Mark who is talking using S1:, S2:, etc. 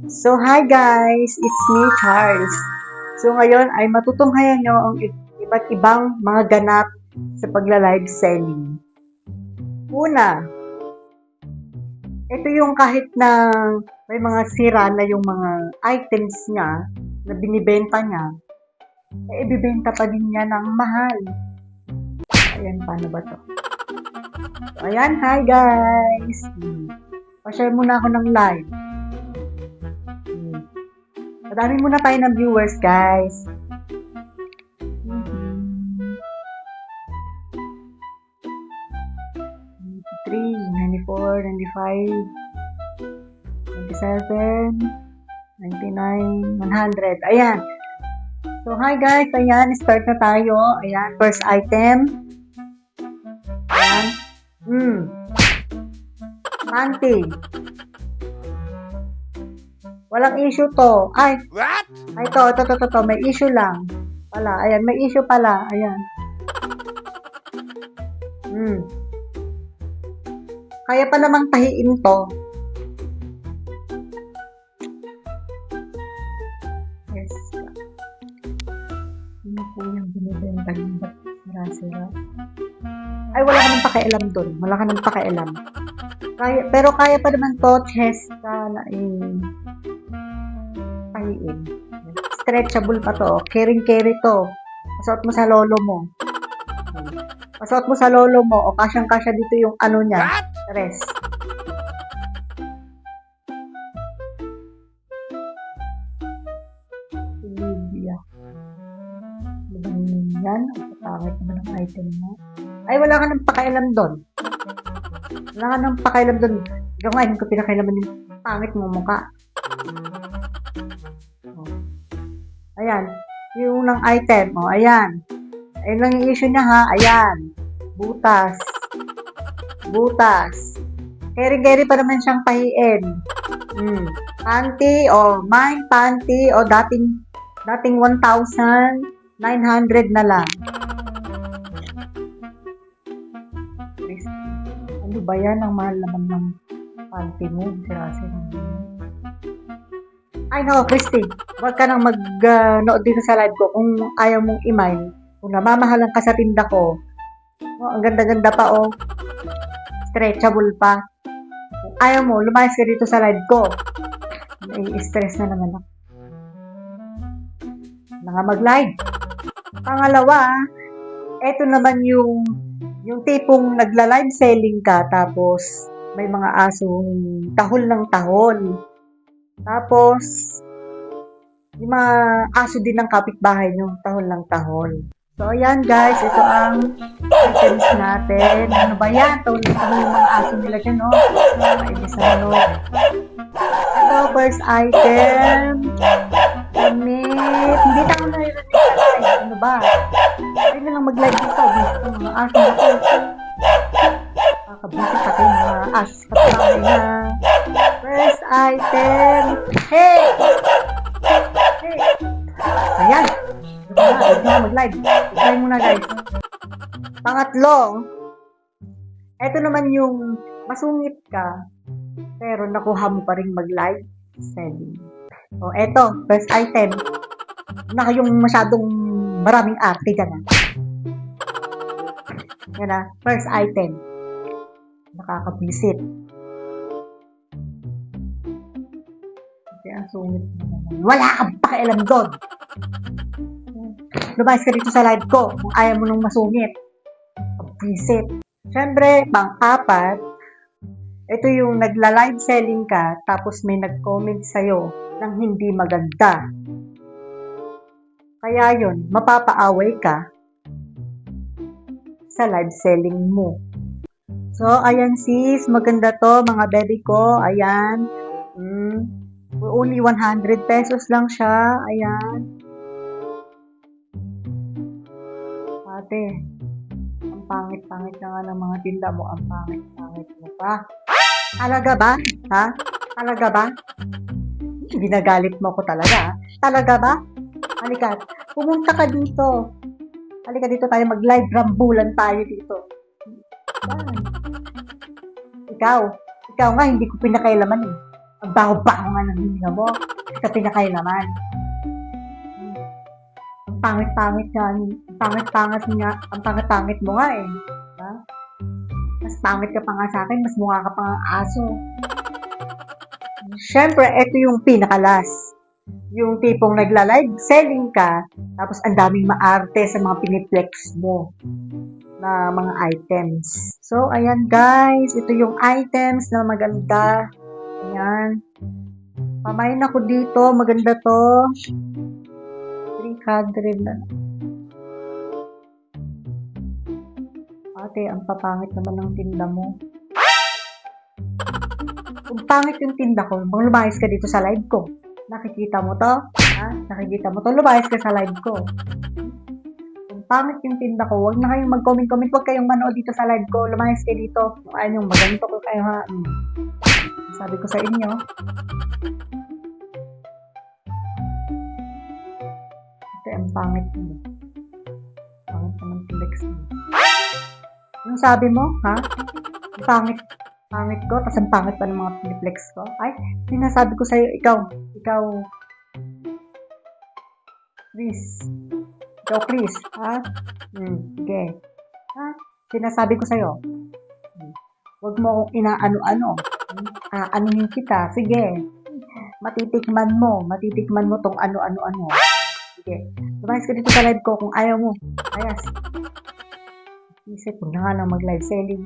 S1: So, hi guys! It's me, Charles. So, ngayon ay matutunghayan nyo ang iba't ibang mga ganap sa pagla-live selling. Una, ito yung kahit na may mga sira na yung mga items niya na binibenta niya, ibibenta pa din niya ng mahal. Ayan, paano ba to? So, ayan, hi guys! Pa-share muna ako ng live. Madami muna tayo ng viewers, guys. 94, 95, 97, 99, 100. Ayan. So, hi guys. Ayan, start na tayo. Ayan, first item. Ayan. Panty. Walang issue to. Ay. What? Ay, to. May issue lang. Pala. Ayan, may issue pala. Ayan. Kaya pa namang tahiin to. Yes. Ano po yung binibenta yung sira-sira? Ay, wala ka nang pakialam dun. Wala ka nang pakialam. Pero kaya pa naman to, chesta na tahiin. Stretchable pa to. Carry to. Pasuot mo sa lolo mo. Pasuot mo sa lolo mo. O kasyang-kasya dito yung ano niya. Rest. Olivia. Yan. Ang pangit naman ang item mo. Ay, wala ka nang pakialam doon. Wala ka nang pakialam doon. Ikaw nga, hindi ko pinakailaman yung pangit mo mukha. Ayan. Yung unang item. O, ayan. Ayun lang yung issue niya, ha. Ayan. Butas. Carry pa naman siyang pahiin. Panty, o, mine panty, o, dating 1,900 na lang. Ano ba yan? Ang mahal naman ng panty mo. Sira-sira. Ay, no, Christy. Huwag ka nang mag-nood dito sa live ko kung ayaw mong i-mine. Kung namamahalan ka sa tinda ko. Oh, ang ganda-ganda pa, oh. Stretchable pa. Kung ayaw mo, lumayas ka dito sa live ko. Nai-stress na naman ako. Mga mag-live. Pangalawa, eto naman yung tipong nagla-live selling ka tapos may mga asong tahol ng tahol. Tapos, yung mga aso din ng kapitbahay nyo, tahol ng tahol. So, ayan guys, ito ang items natin. Ano ba yan? Tahol ng tahol yung mga aso nila dyan, no? Kainis na manok. Ito, first item. Damit. Hindi na ako narinig sa live. Ano ba? Ay na lang mag-live dito. Gusto mga aso na po. Kakabisit ako yung mga aso sa kapitbahay na. First item. Hey! Ayan. Huwag na mag-live. Try muna guys. Pangatlo. Ito naman yung masungit ka pero nakuha mo pa rin mag-live selling. O eto, first item. Na yung masyadong maraming arte dyan. Yan na, first item. Nakakabisit. Ang sungit naman. Wala kang pakialam doon. Lumayas ka dito sa live ko kung ayaw mo nung masungit. Visit. Siyempre, pang-apat, ito yung nagla-live selling ka tapos may nag-comment sa'yo ng hindi maganda. Kaya yun, mapapaaway ka sa live selling mo. So, ayan sis, maganda to mga baby ko. Ayan. For only 100 pesos lang siya. Ayan. Ate, ang pangit-pangit na nga ng mga tinda mo. Ang pangit-pangit mo pa. Talaga ba? Ha? Talaga ba? Ginagalit mo ko talaga. Talaga ba? Halika. Pumunta ka dito. Halika dito tayo mag-live. Rambulan tayo dito. Ayan. Ikaw nga, hindi ko pinakailaman eh. Ang baho-baho nga ng hininga mo. Sa pinakailaman. Ang pangit-pangit nga. Ang pangit-pangit mo nga eh. Ha? Mas pangit ka pa nga sa akin, mas mukha ka pa nga aso. Siyempre, ito yung pinakalas. Yung tipong nagla-live selling ka, tapos ang daming maarte sa mga piniplex mo na mga items. So, ayan guys, ito yung items na maganda. Ayan. Pamain ako dito, maganda to. 300 na. Ate, ang papangit naman ng tinda mo. Kung pangit yung tinda ko, lumayas ka dito sa live ko. Nakikita mo to? Ha? Nakikita mo to? Lumayas ka sa live ko. Kung pangit yung tinda ko, huwag na kayong mag-comment-comment. Huwag kayong manood dito sa live ko. Lumayas kayo dito. Kung ayaw yung maganto ko kayo ha. Sabi ko sa inyo. Ate, ang pangit mo. Pangit naman tindex mo. Anong sabi mo? Ha? Ang pangit ko, tapos ang pangit pa ng mga piniplex ko. Ay, sinasabi ko sa'yo, ikaw, Chris, ha? Sige. Ha? Sinasabi ko sa'yo, huwag mo akong inaano-ano. Anuhin kita, sige. Matitikman mo tong ano-ano-ano. Sige. Lumayas ka dito sa live ko kung ayaw mo. Ayas. Isip ko na nga lang mag-live selling.